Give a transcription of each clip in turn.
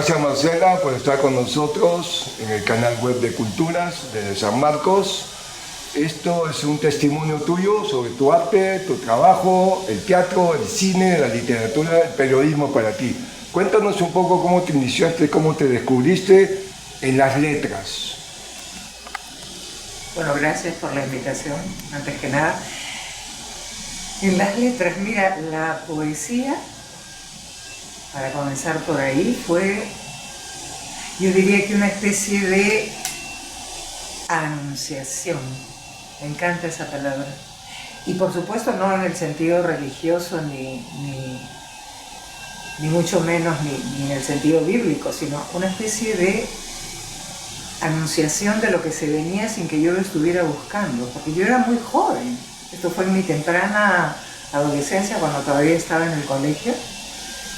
Gracias Marcela por estar con nosotros en el canal web de Culturas de San Marcos. Esto es un testimonio tuyo sobre tu arte, tu trabajo, el teatro, el cine, la literatura, el periodismo para ti. Cuéntanos un poco cómo te iniciaste, cómo te descubriste en las letras. Bueno, gracias por la invitación, antes que nada. En las letras, mira, la poesía, para comenzar por ahí, fue, yo diría que una especie de anunciación. Me encanta esa palabra. Y por supuesto no en el sentido religioso, ni mucho menos ni en el sentido bíblico, sino una especie de anunciación de lo que se venía sin que yo lo estuviera buscando, porque yo era muy joven. Esto fue en mi temprana adolescencia, cuando todavía estaba en el colegio,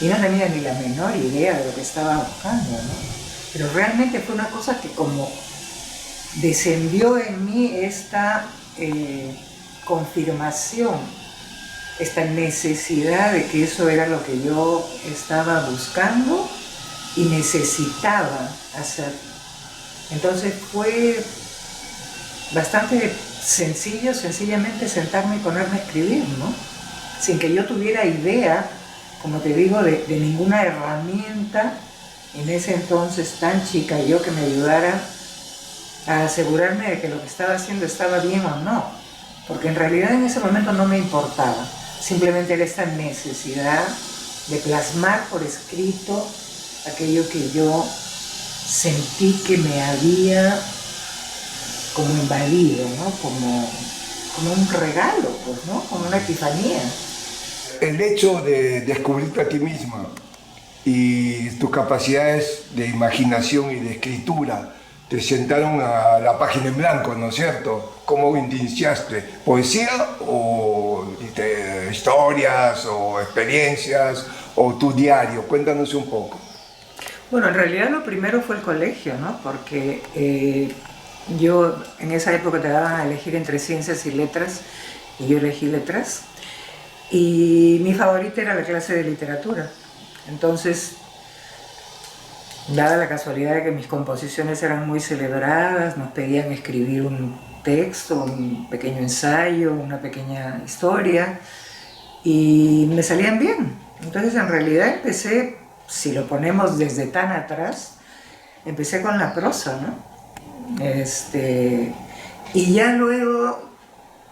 y no tenía ni la menor idea de lo que estaba buscando, ¿no? Pero realmente fue una cosa que como descendió en mí esta confirmación, esta necesidad de que eso era lo que yo estaba buscando y necesitaba hacer. Entonces fue bastante sencillo, sencillamente sentarme y ponerme a escribir, ¿no? Sin que yo tuviera idea, como te digo, de ninguna herramienta en ese entonces tan chica yo que me ayudara a asegurarme de que lo que estaba haciendo estaba bien o no, porque en realidad en ese momento no me importaba, simplemente era esta necesidad de plasmar por escrito aquello que yo sentí que me había como invadido, ¿no? Como un regalo, pues, ¿no? Como una epifanía. El hecho de descubrirte a ti misma y tus capacidades de imaginación y de escritura te sentaron a la página en blanco, ¿no es cierto? ¿Cómo iniciaste? ¿Poesía o historias o experiencias o tu diario? Cuéntanos un poco. Bueno, en realidad lo primero fue el colegio, ¿no? Porque yo en esa época te daban a elegir entre ciencias y letras, y yo elegí letras, y mi favorita era la clase de literatura. Entonces, dada la casualidad de que mis composiciones eran muy celebradas, nos pedían escribir un texto, un pequeño ensayo, una pequeña historia, y me salían bien. Entonces, en realidad empecé, si lo ponemos desde tan atrás, empecé con la prosa, ¿no? Y ya luego,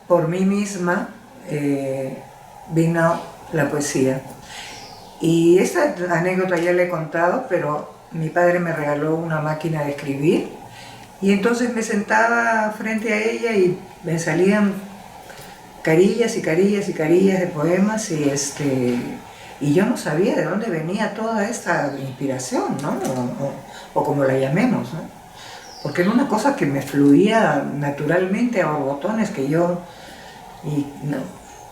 por mí misma, vino la poesía. Y esta anécdota ya la he contado, pero mi padre me regaló una máquina de escribir y entonces me sentaba frente a ella y me salían carillas y carillas y carillas de poemas y yo no sabía de dónde venía toda esta inspiración, ¿no? O como la llamemos, ¿no? Porque era una cosa que me fluía naturalmente a borbotones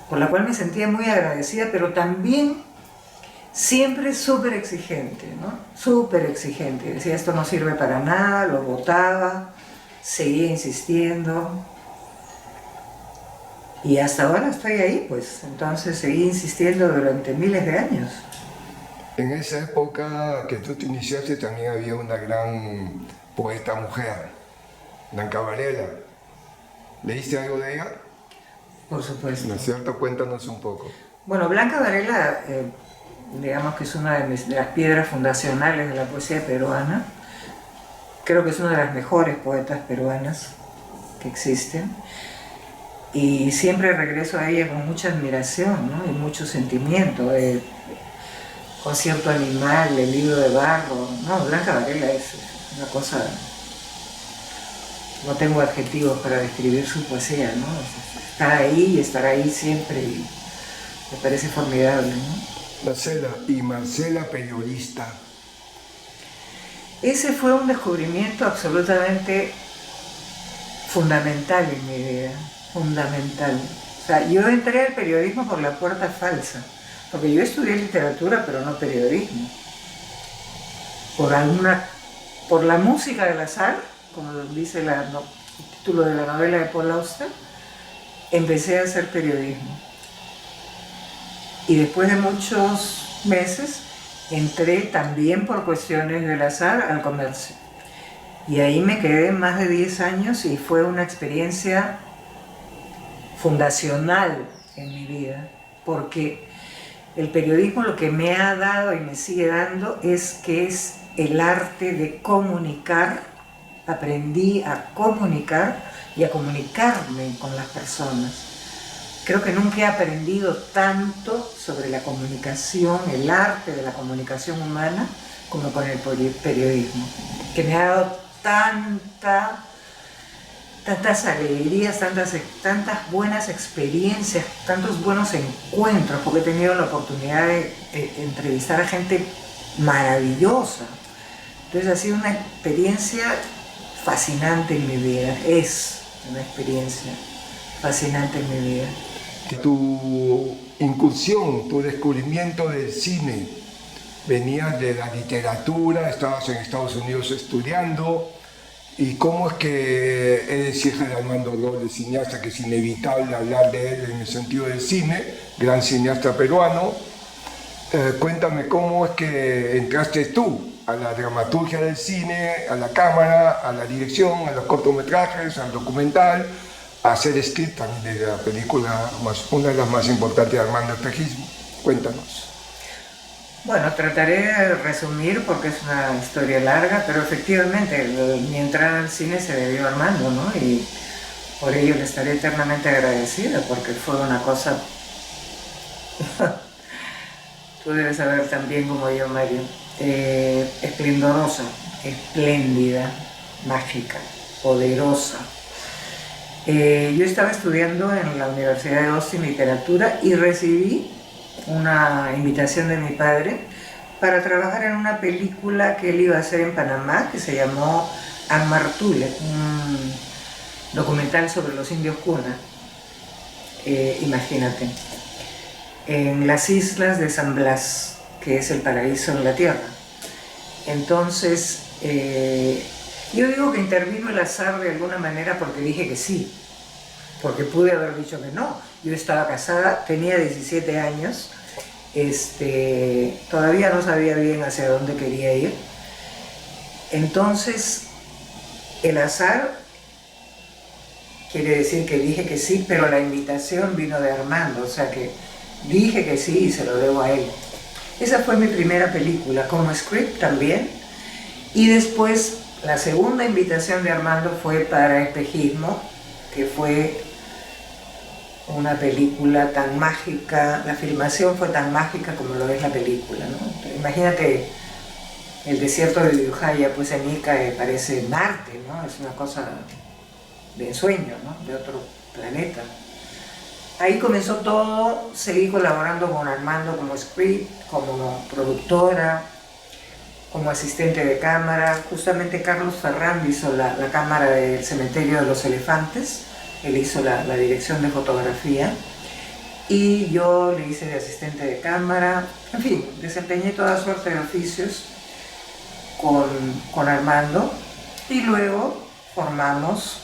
por la cual me sentía muy agradecida, pero también siempre súper exigente, ¿no? Súper exigente. Decía, esto no sirve para nada, lo botaba, seguía insistiendo. Y hasta ahora estoy ahí, pues. Entonces seguí insistiendo durante miles de años. En esa época que tú te iniciaste también había una gran poeta mujer, Blanca Varela. ¿Leíste algo de ella? Por supuesto. ¿No es cierto? Cuéntanos un poco. Bueno, Blanca Varela, digamos que es una de las piedras fundacionales de la poesía peruana. Creo que es una de las mejores poetas peruanas que existen. Y siempre regreso a ella con mucha admiración, ¿no? Y mucho sentimiento. Concierto Animal, El Libro de Barro. No, Blanca Varela es una cosa... No tengo adjetivos para describir su poesía, ¿no? Está ahí y estará ahí siempre y me parece formidable, ¿no? Marcela, y Marcela periodista. Ese fue un descubrimiento absolutamente fundamental en mi vida, fundamental. O sea, yo entré al periodismo por la puerta falsa, porque yo estudié literatura, pero no periodismo. Por la música del azar, como dice el título de la novela de Paul Auster, empecé a hacer periodismo. Y después de muchos meses entré también por cuestiones del azar al comercio. Y ahí me quedé más de 10 años y fue una experiencia fundacional en mi vida, porque el periodismo lo que me ha dado y me sigue dando es que es el arte de comunicar. Aprendí a comunicar y a comunicarme con las personas. Creo que nunca he aprendido tanto sobre la comunicación, el arte de la comunicación humana, como con el periodismo, que me ha dado tantas alegrías, tantas buenas experiencias, tantos buenos encuentros, porque he tenido la oportunidad de entrevistar a gente maravillosa. Entonces ha sido una experiencia fascinante en mi vida, es una experiencia fascinante en mi vida. Tu incursión, tu descubrimiento del cine, venías de la literatura, estabas en Estados Unidos estudiando, y cómo es que eres hija de Armando Robles, cineasta, que es inevitable hablar de él en el sentido del cine, gran cineasta peruano. Cuéntame cómo es que entraste tú a la dramaturgia del cine, a la cámara, a la dirección, a los cortometrajes, al documental, a hacer script también de la película, una de las más importantes de Armando Espejismo. Cuéntanos. Bueno, trataré de resumir porque es una historia larga, pero efectivamente mi entrada al cine se debió a Armando, ¿no? Y por ello le estaré eternamente agradecida porque fue una cosa... Tú debes saber también como yo, Mario, esplendorosa, espléndida, mágica, poderosa. Yo estaba estudiando en la Universidad de Austin Literatura y recibí una invitación de mi padre para trabajar en una película que él iba a hacer en Panamá que se llamó Anmartule, un documental sobre los indios Kuna, imagínate, en las islas de San Blas, que es el paraíso en la tierra. Entonces, yo digo que intervino el azar de alguna manera porque dije que sí, porque pude haber dicho que no. Yo estaba casada, tenía 17 años, todavía no sabía bien hacia dónde quería ir. Entonces, el azar quiere decir que dije que sí, pero la invitación vino de Armando, o sea que dije que sí y se lo debo a él. Esa fue mi primera película, como script también. Y después, la segunda invitación de Armando fue para Espejismo, que fue una película tan mágica, la filmación fue tan mágica como lo es la película, ¿no? Imagínate el desierto de Ushuaia, pues en Ica parece Marte, ¿no? Es una cosa de ensueño, ¿no? De otro planeta. Ahí comenzó todo, seguí colaborando con Armando como script, como productora, como asistente de cámara. Justamente Carlos Ferrand hizo la cámara del Cementerio de los Elefantes, él hizo la dirección de fotografía y yo le hice de asistente de cámara. En fin, desempeñé toda suerte de oficios con Armando y luego formamos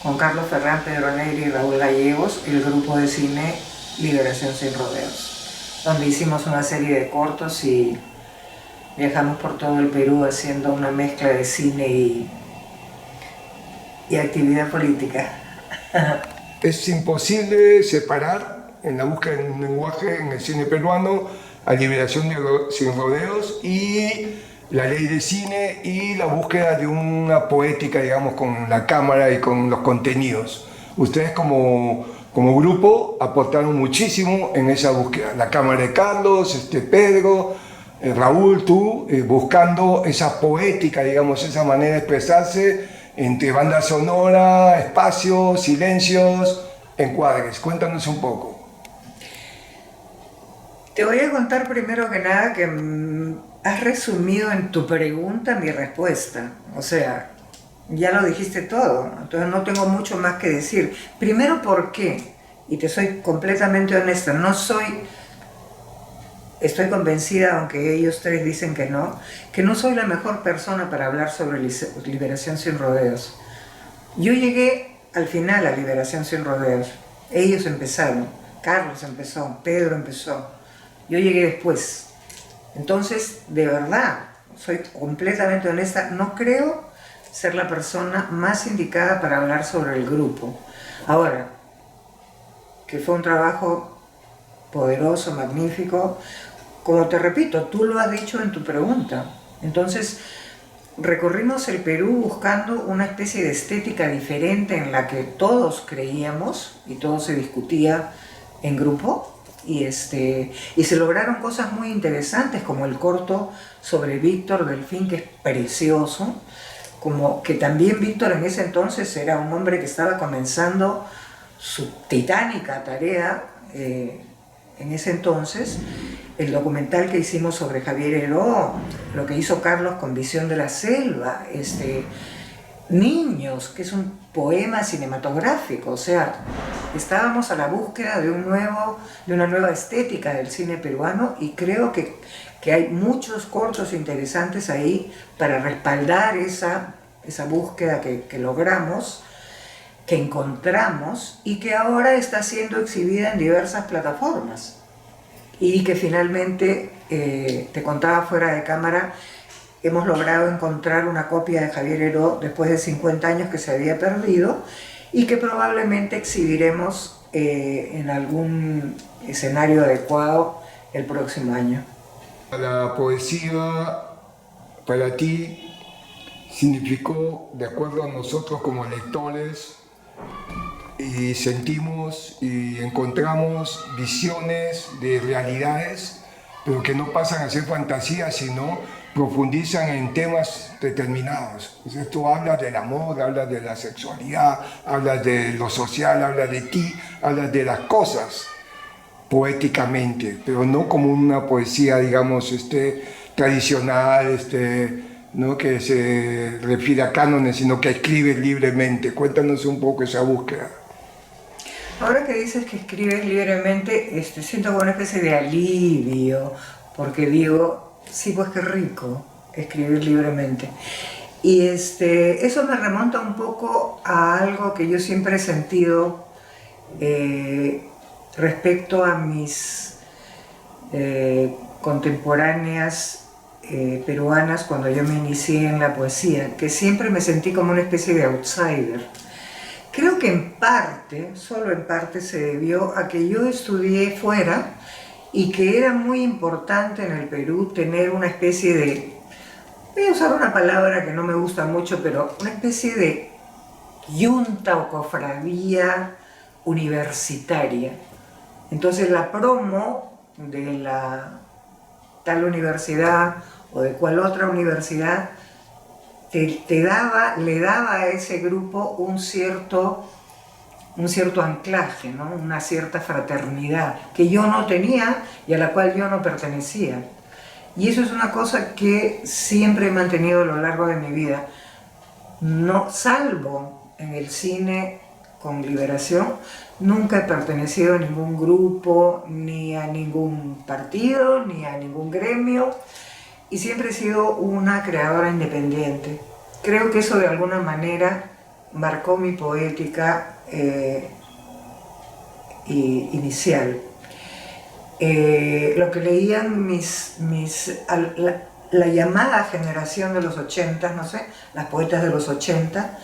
con Carlos Ferrand, Pedro Negri y Raúl Gallegos el grupo de cine Liberación Sin Rodeos, donde hicimos una serie de cortos y viajamos por todo el Perú haciendo una mezcla de cine y actividad política. Es imposible separar en la búsqueda de un lenguaje en el cine peruano a Liberación Sin Rodeos y la ley de cine y la búsqueda de una poética, digamos, con la cámara y con los contenidos. Ustedes como grupo aportaron muchísimo en esa búsqueda. La cámara de Carlos, Pedro, Raúl, tú, buscando esa poética, digamos, esa manera de expresarse entre banda sonora, espacios, silencios, encuadres. Cuéntanos un poco. Te voy a contar primero que nada que has resumido en tu pregunta mi respuesta. O sea, ya lo dijiste todo, entonces no tengo mucho más que decir. Primero, ¿por qué? Y te soy completamente honesta, estoy convencida, aunque ellos tres dicen que no soy la mejor persona para hablar sobre Liberación Sin Rodeos. Yo llegué al final a Liberación Sin Rodeos. Ellos empezaron, Carlos empezó, Pedro empezó. Yo llegué después. Entonces, de verdad, soy completamente honesta, no creo ser la persona más indicada para hablar sobre el grupo. Ahora, que fue un trabajo poderoso, magnífico, como te repito, tú lo has dicho en tu pregunta. Entonces, recorrimos el Perú buscando una especie de estética diferente en la que todos creíamos y todo se discutía en grupo. Y se lograron cosas muy interesantes, como el corto sobre Víctor Delfín, que es precioso, como que también Víctor en ese entonces era un hombre que estaba comenzando su titánica tarea en ese entonces. El documental que hicimos sobre Javier Heró, lo que hizo Carlos con Visión de la Selva, Niños, que es un poema cinematográfico, o sea, estábamos a la búsqueda de una nueva estética del cine peruano, y creo que hay muchos cortos interesantes ahí para respaldar esa búsqueda que logramos, que encontramos y que ahora está siendo exhibida en diversas plataformas. Y que finalmente, te contaba fuera de cámara, hemos logrado encontrar una copia de Javier Heró después de 50 años que se había perdido, y que probablemente exhibiremos en algún escenario adecuado el próximo año. La poesía para ti significó, de acuerdo a nosotros como lectores, y sentimos y encontramos visiones de realidades, pero que no pasan a ser fantasías, sino profundizan en temas determinados. Entonces tú hablas del amor, hablas de la sexualidad, hablas de lo social, hablas de ti, hablas de las cosas poéticamente, pero no como una poesía, digamos, tradicional, ¿no? Que se refiere a cánones, sino que escribes libremente. Cuéntanos un poco esa búsqueda. Ahora que dices que escribes libremente, siento como una especie de alivio, porque digo, sí, pues qué rico escribir libremente. Y eso me remonta un poco a algo que yo siempre he sentido respecto a mis contemporáneas peruanas cuando yo me inicié en la poesía, que siempre me sentí como una especie de outsider. Creo que en parte, solo en parte, se debió a que yo estudié fuera y que era muy importante en el Perú tener una especie de, voy a usar una palabra que no me gusta mucho, pero una especie de yunta o cofradía universitaria. Entonces la promo de la tal universidad o de cual otra universidad le daba a ese grupo un cierto anclaje, ¿no? Una cierta fraternidad que yo no tenía y a la cual yo no pertenecía. Y eso es una cosa que siempre he mantenido a lo largo de mi vida. No, salvo en el cine con Liberación, nunca he pertenecido a ningún grupo, ni a ningún partido, ni a ningún gremio, y siempre he sido una creadora independiente. Creo que eso de alguna manera marcó mi poética inicial. Lo que leían la llamada generación de los 80, no sé, las poetas de los 80,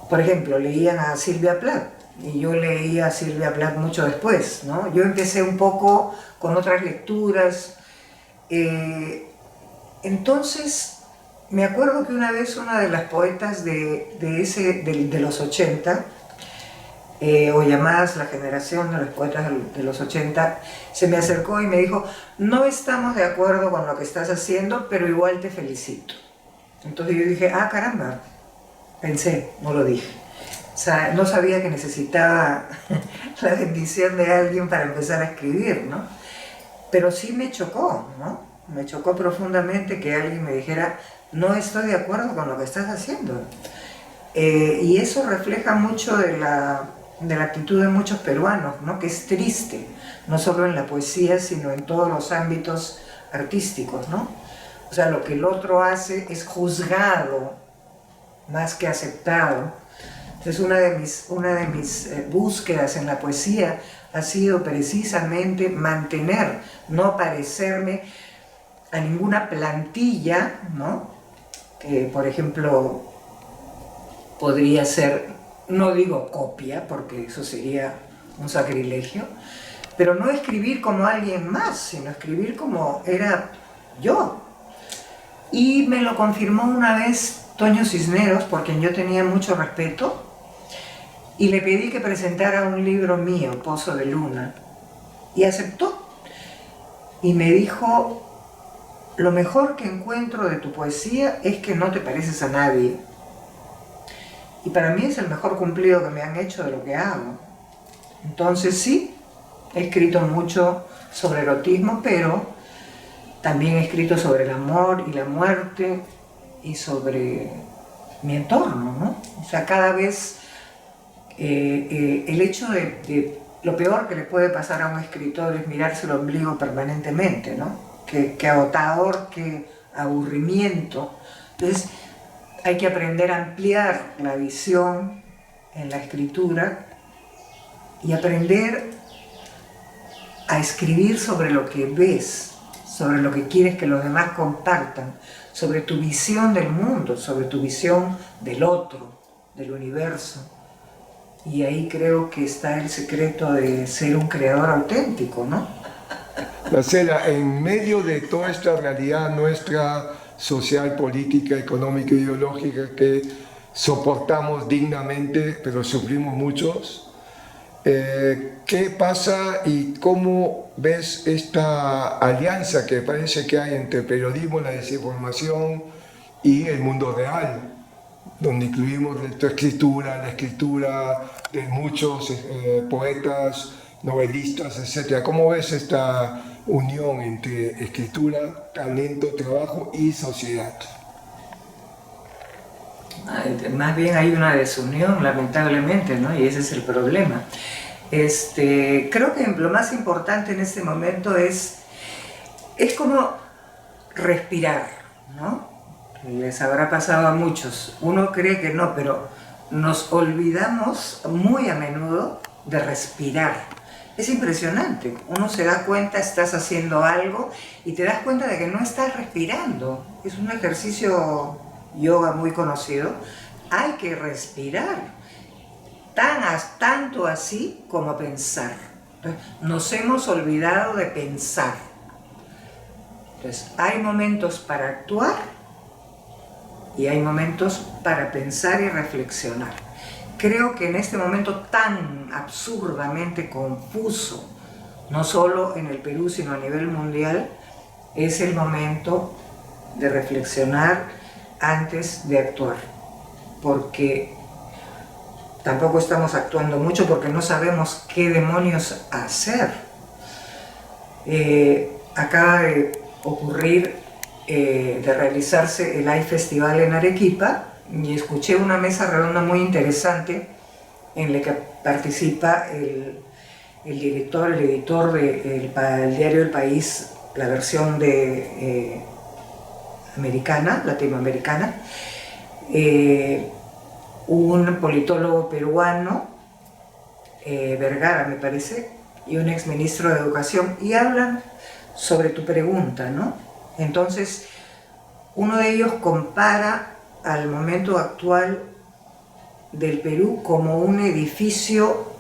por ejemplo, leían a Silvia Plath, y yo leía a Silvia Plath mucho después, ¿no? Yo empecé un poco con otras lecturas. Entonces, me acuerdo que una vez una de las poetas de los 80, o llamadas la generación de los poetas de los 80, se me acercó y me dijo: no estamos de acuerdo con lo que estás haciendo, pero igual te felicito. Entonces yo dije: ah, caramba, pensé, no lo dije. O sea, no sabía que necesitaba la bendición de alguien para empezar a escribir, ¿no? Pero sí me chocó, ¿no? Me chocó profundamente que alguien me dijera: no estoy de acuerdo con lo que estás haciendo. Y eso refleja mucho de la actitud de muchos peruanos, ¿no? Que es triste, no solo en la poesía, sino en todos los ámbitos artísticos, ¿no? O sea, lo que el otro hace es juzgado más que aceptado. Entonces una de mis búsquedas en la poesía ha sido precisamente mantener, no parecerme a ninguna plantilla, ¿no? Que, por ejemplo, podría ser, no digo copia, porque eso sería un sacrilegio, pero no escribir como alguien más, sino escribir como era yo. Y me lo confirmó una vez Toño Cisneros, por quien yo tenía mucho respeto, y le pedí que presentara un libro mío, Pozo de Luna, y aceptó. Y me dijo, lo mejor que encuentro de tu poesía es que no te pareces a nadie. Y para mí es el mejor cumplido que me han hecho de lo que hago. Entonces sí, he escrito mucho sobre erotismo, pero también he escrito sobre el amor y la muerte y sobre mi entorno, ¿no? O sea, cada vez el hecho de lo peor que le puede pasar a un escritor es mirarse el ombligo permanentemente, ¿no? Qué agotador, qué aburrimiento. Entonces hay que aprender a ampliar la visión en la escritura y aprender a escribir sobre lo que ves, sobre lo que quieres que los demás compartan, sobre tu visión del mundo, sobre tu visión del otro, del universo. Y ahí creo que está el secreto de ser un creador auténtico, ¿no? Marcela, en medio de toda esta realidad nuestra social, política, económica, ideológica que soportamos dignamente, pero sufrimos muchos, ¿qué pasa y cómo ves esta alianza que parece que hay entre el periodismo, la desinformación y el mundo real, donde incluimos tu escritura, la escritura de muchos poetas, novelistas, etcétera? ¿Cómo ves esta unión entre escritura, talento, trabajo y sociedad? Más bien hay una desunión, lamentablemente, ¿no? Y ese es el problema. Creo que lo más importante en este momento es como respirar, ¿no? Les habrá pasado a muchos. Uno cree que no, pero nos olvidamos muy a menudo de respirar. Es impresionante. Uno se da cuenta, estás haciendo algo y te das cuenta de que no estás respirando. Es un ejercicio yoga muy conocido. Hay que respirar. Tanto así como pensar. Nos hemos olvidado de pensar. Entonces, hay momentos para actuar y hay momentos para pensar y reflexionar. Creo que en este momento tan absurdamente confuso, no solo en el Perú, sino a nivel mundial, es el momento de reflexionar antes de actuar. Porque tampoco estamos actuando mucho porque no sabemos qué demonios hacer. Acaba de ocurrir, de realizarse el AI Festival en Arequipa, y escuché una mesa redonda muy interesante en la que participa el editor del diario El País, la versión latinoamericana, un politólogo peruano, Vergara me parece, y un exministro de Educación, y hablan sobre tu pregunta, ¿no? Entonces, uno de ellos compara al momento actual del Perú como un edificio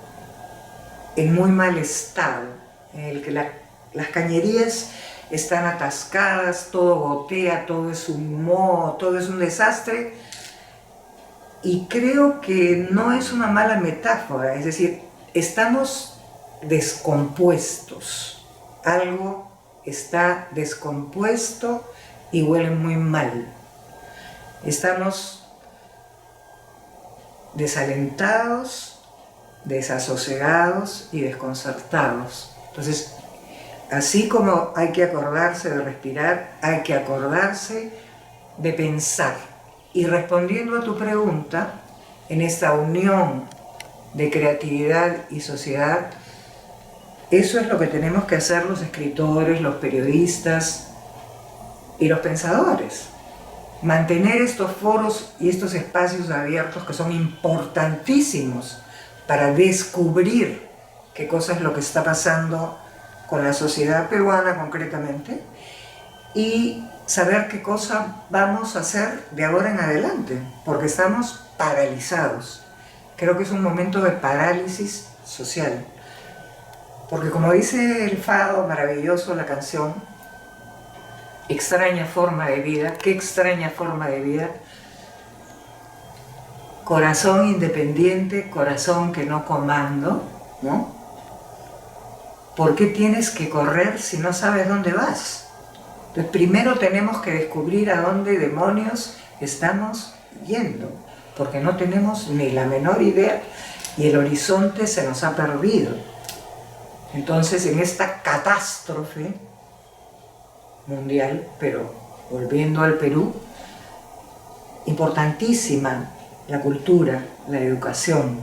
en muy mal estado, en el que las cañerías están atascadas, todo gotea, todo es un moho, todo es un desastre, y creo que no es una mala metáfora, es decir, estamos descompuestos, algo está descompuesto y huele muy mal. Estamos desalentados, desasosegados y desconcertados. Entonces, así como hay que acordarse de respirar, hay que acordarse de pensar. Y respondiendo a tu pregunta, en esta unión de creatividad y sociedad, eso es lo que tenemos que hacer los escritores, los periodistas y los pensadores. mantener estos foros y estos espacios abiertos que son importantísimos para descubrir qué cosa es lo que está pasando con la sociedad peruana concretamente y saber qué cosa vamos a hacer de ahora en adelante, porque estamos paralizados. Creo que es un momento de parálisis social, porque como dice el Fado, maravilloso la canción, extraña forma de vida, qué extraña forma de vida, corazón independiente, corazón que no comando, ¿no? ¿Por qué tienes que correr si no sabes dónde vas? Entonces, primero tenemos que descubrir a dónde demonios estamos yendo, porque no tenemos ni la menor idea y el horizonte se nos ha perdido. Entonces, en esta catástrofe mundial, pero volviendo al Perú, importantísima la cultura, la educación,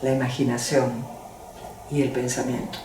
la imaginación y el pensamiento.